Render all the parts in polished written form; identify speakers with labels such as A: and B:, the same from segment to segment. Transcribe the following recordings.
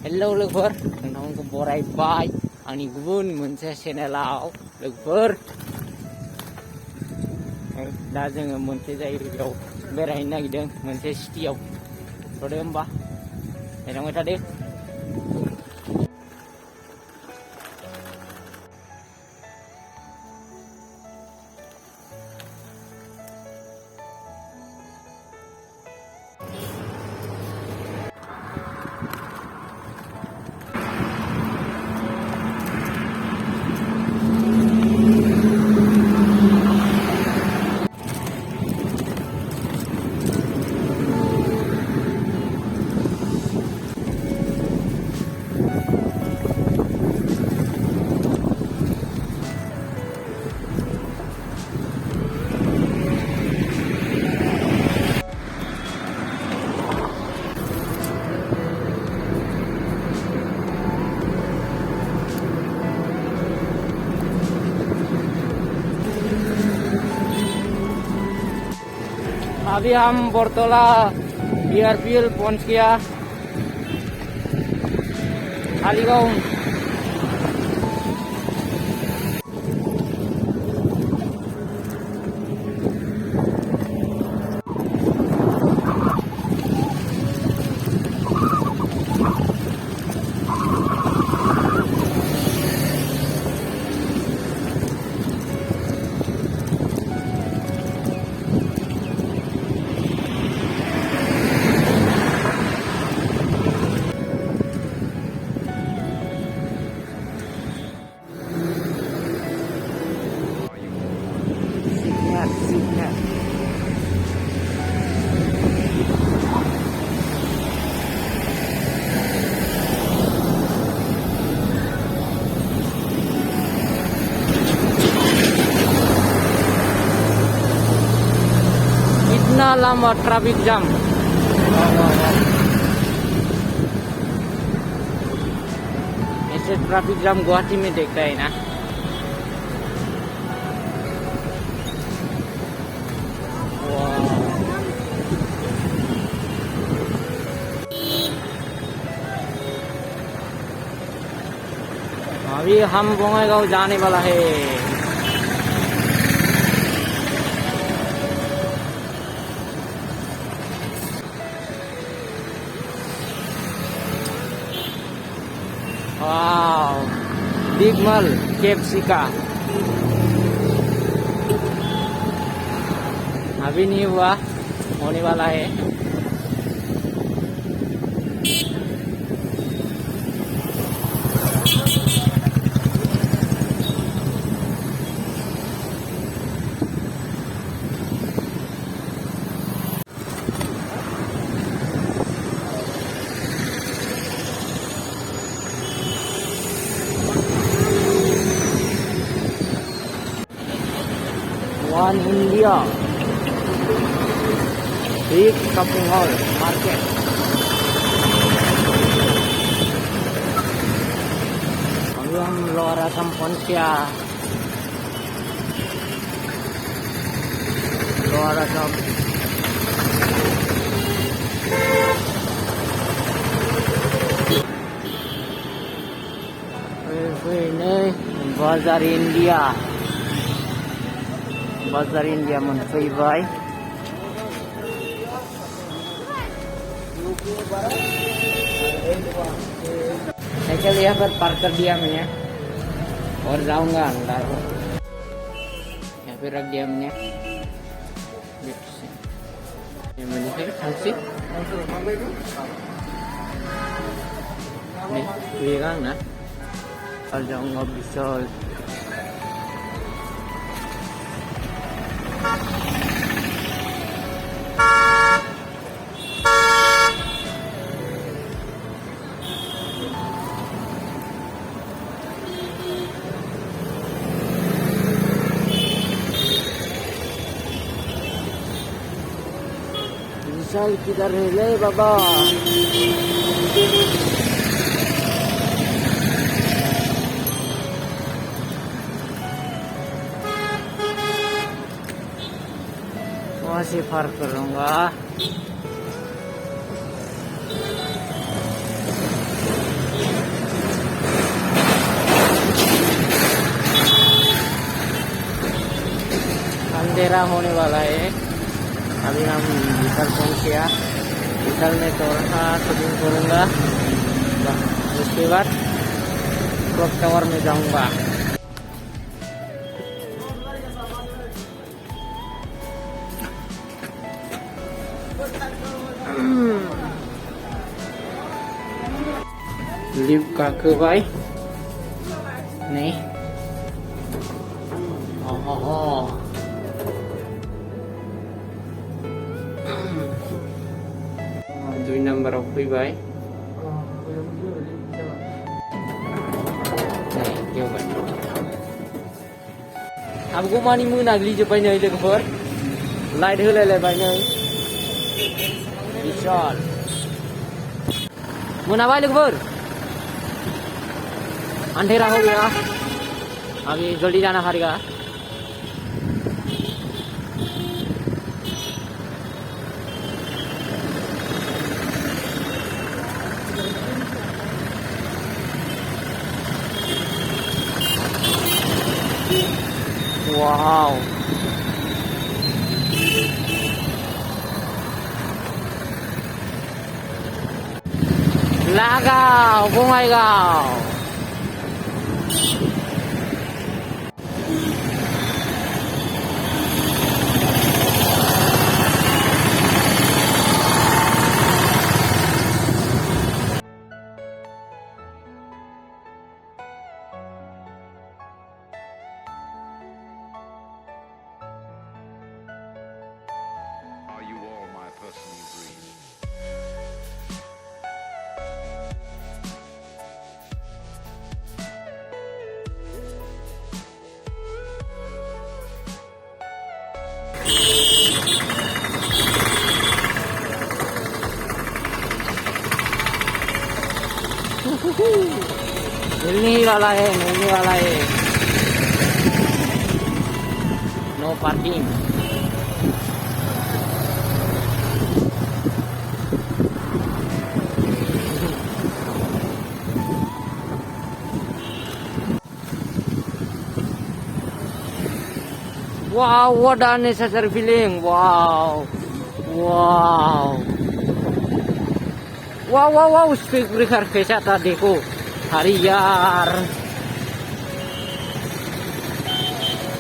A: Hello लोगोफोर, नोंथांमोनखौ बरायबाय आंनि गुबुन मोनसे चेनेलाव। लोगोफोर, दा जोङो मोनसे जायगायाव बेरायहैनो नागिरदों, मोनसे सिटियाव। थ'दो होमबा नायलांबाय थादो। अभी हम बरतला बीआरपीएल पहुंच गया, खालीगांव। इतना लंबा ट्रैफिक जाम। ऐसे ट्रैफिक जाम गुवाहाटी में देखता है ना। अभी हम बंगाईगांव जाने वाला है। वाव, बिग मॉल केएफसी का अभी नहीं हुआ, होने वाला है। One India, big shopping mall, market. अभी हम लोअर असम पहुंच गया। Lower Assam ini Bazar India. Bazar India मोनफैबाय। साइकिल यहाँ पर पार्क कर दिया मैंने और जाऊंगा अंदर। यहाँ पे रख दिया मैंने। ये मुझे है खांसी नहीं लेगा ना, और जाऊंगा विशाल। विशाल किधर है ले बाबा? वहाँ से पार करूँगा। अंधेरा होने वाला है। अभी हम विशाल पहुंच गया। विशाल में थोड़ा शूटिंग करूँगा, उसके बाद क्लॉक टावर में जाऊँगा। लिफ्ट गाखोबाय नै दुई नम्बराव फैबाय। हाबगौमानि मोनाग्लिजोब्बाय नै लोगोफोर, लाइट होलायलायबाय नै विशाल। मोनाबाय लोगोफोर, अंधेरा हो गया, अभी जल्दी जाना पड़ेगा। वाव, लागाव Bongaigaon.
B: Are you all my personal dreams?
A: मिलने ही वाला है, मिलने वाला है। No parking. Wow, what an unnecessary feeling. Wow, wow, wow, wow, wow. Speed breaker कैसा था देखो। अरे यार,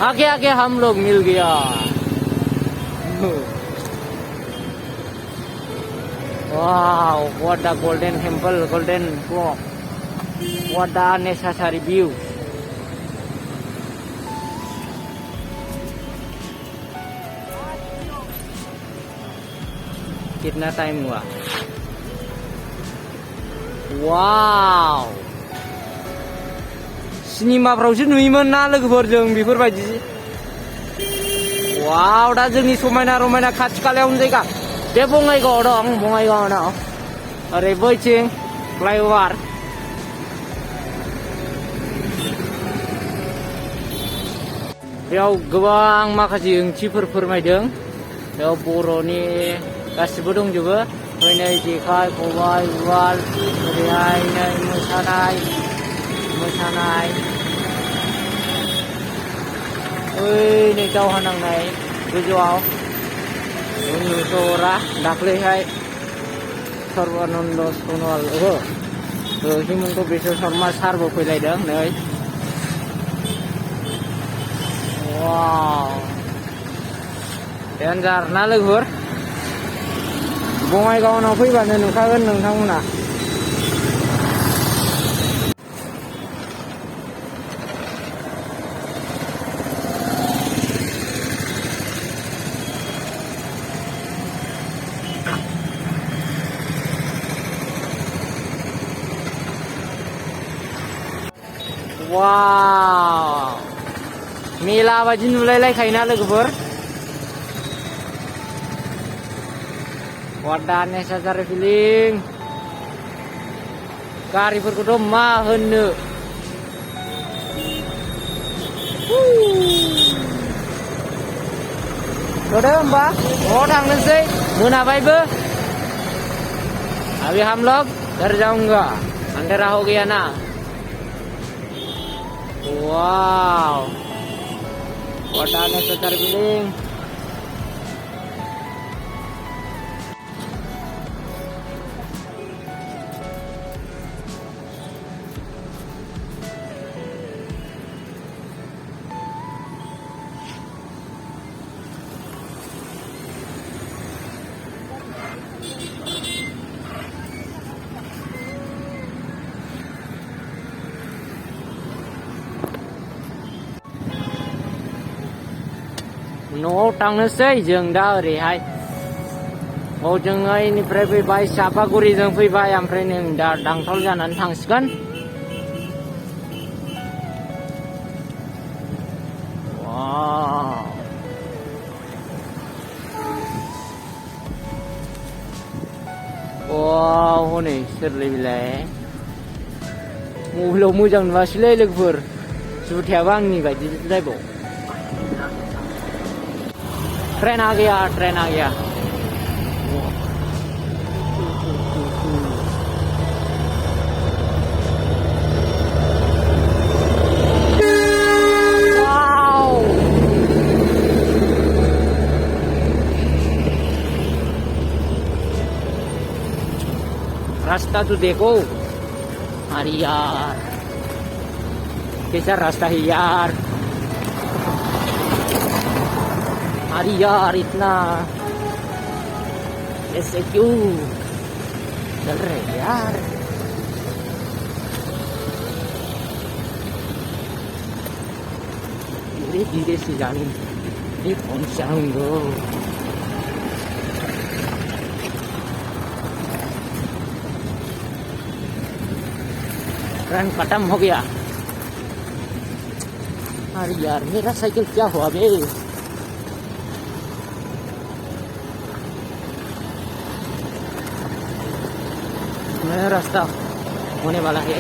A: आगे आगे हम लोग मिल गया। Wow, what a golden temple, golden rock. What a necessary view. कितना टाइम हुआ? वाव, सिनेमाफ्रावसो नुयोमोन ना लोगोफोर जों बेफोरबायदि। वाव, दा जोंनि समायना रमायना खाथि खालायावनो जायगा। बे बङाइगावआव दं, बङाइगावआव ओरै बैथिं फ्लाइअभार। बेयाव गोबां माखासे ओंथिफोर फोरमायदों। बेयाव बर'नि गासिबो दंजोबो। नै जेखाइ खबाइ उवाल, ओरैहाय नै मोसानाय, ओइ नै दावहा नांनाय गोजौआव सहरा दाख्लैहाय सर्बानन्द सनवाल हिमन्त बिश्व शर्मा सारबो फैलायदों नै। वाव, डेन्जार ना लोगोफोर। बङाइगावनाव फैबानो नुखागोन नोंथांमोना। वाव, मेला बायदि नुलायलायखायोना लोगोफोर। What a necessary feeling. गारिफोरखौथ' मा होननो। थ'दो होमबा न'आव थांनोसै, मोनाबायबो। अभी हम लोग घर जाऊंगा, अंधेरा हो गया ना। वाव, what a necessary feeling. न'आव थांनोसै जों दा ओरैहाय हजोंहायनिफ्राय फैबाय चापागुरिजों फैबाय ओमफ्राय नों दा दांथल जानानै थांसिगोन। हनै सोरलै बेलाय मबाइलाव मोजां नुवासैलै लोगोफोर, जुथायाबो आंनि बायदि जाबाव। ट्रेन आ गया, ट्रेन आ गया। रास्ता तो देखो। अरे यार कैसा रास्ता है यार। अरे यार इतना ऐसे क्यों चल रहे यार। धीरे धीरे से जाने पहुंचाऊंगा। ट्रेन खत्म हो गया। अरे यार मेरा साइकिल क्या हुआ बे। मेरा रास्ता होने वाला है।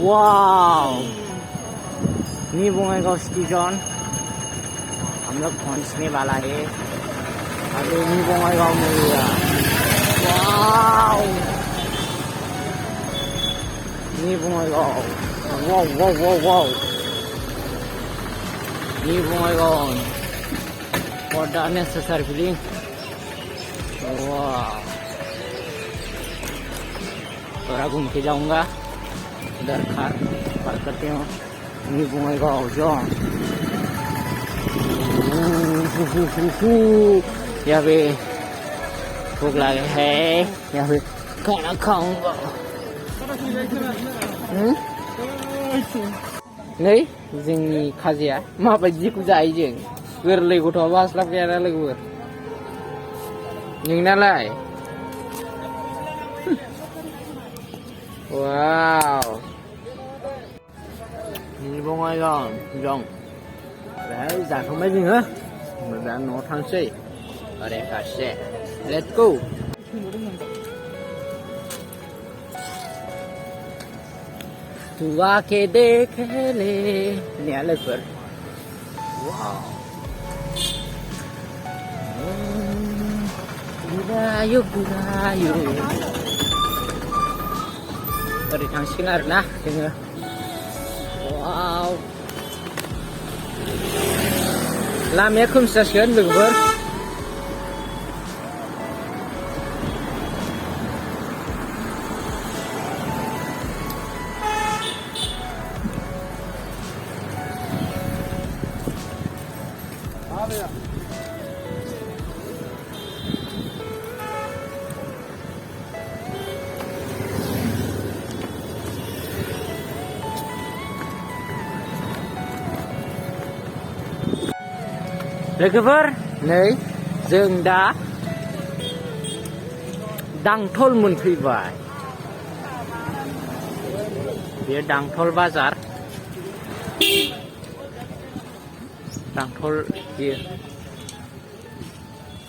A: वाव, न्यू बङाइगांव स्टेशन हम लोग पहुंचने वाला है। अभी न्यू बङाइगांव में ही है। Wow, new Bongaigaon. Wow wow wow wow, new Bongaigaon. What a necessary feeling. वाह, थोड़ा घूम के जाऊंगा इधर खार पार करते हो न्यू बङाइगांव जो। यहाँ पे भूख लगे है, यहाँ पे खाना खाऊंगा। नै जोंनि खाजाया माबायदिखौ जायो जों, गोरलै गथ'आबो हास्लाबखायाना लोगोफोर। नोंनालाय? वाव, न्यू बङाइगांव दं। बेहाय जाखांबाय जोङो, दा न'आव थांसै ओरै फारसे। Let's go. तू आके देख ले नया लोगोफोर। वाव, बुरायो बुरायो। ओरै थांसिगोन आरोना जोङो। वाव, लामाया खोमसि जासिगोन लोगोफोर। लोगोफोर नै जों दा दांथल मोनफैबाय। बे दांथल बाजार, दांथल बियो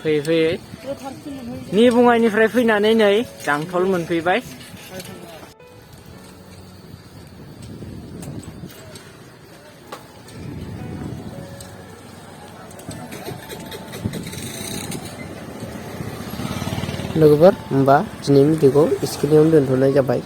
A: फैयै फैयै न्यू बङाइनिफ्राय फैनानै नै दांथल मोनफैबाय। लोगोफोर होमबा दिनैनि भिडिअखौ एसेखिनियावनो दोनथ'नाय जाबाय।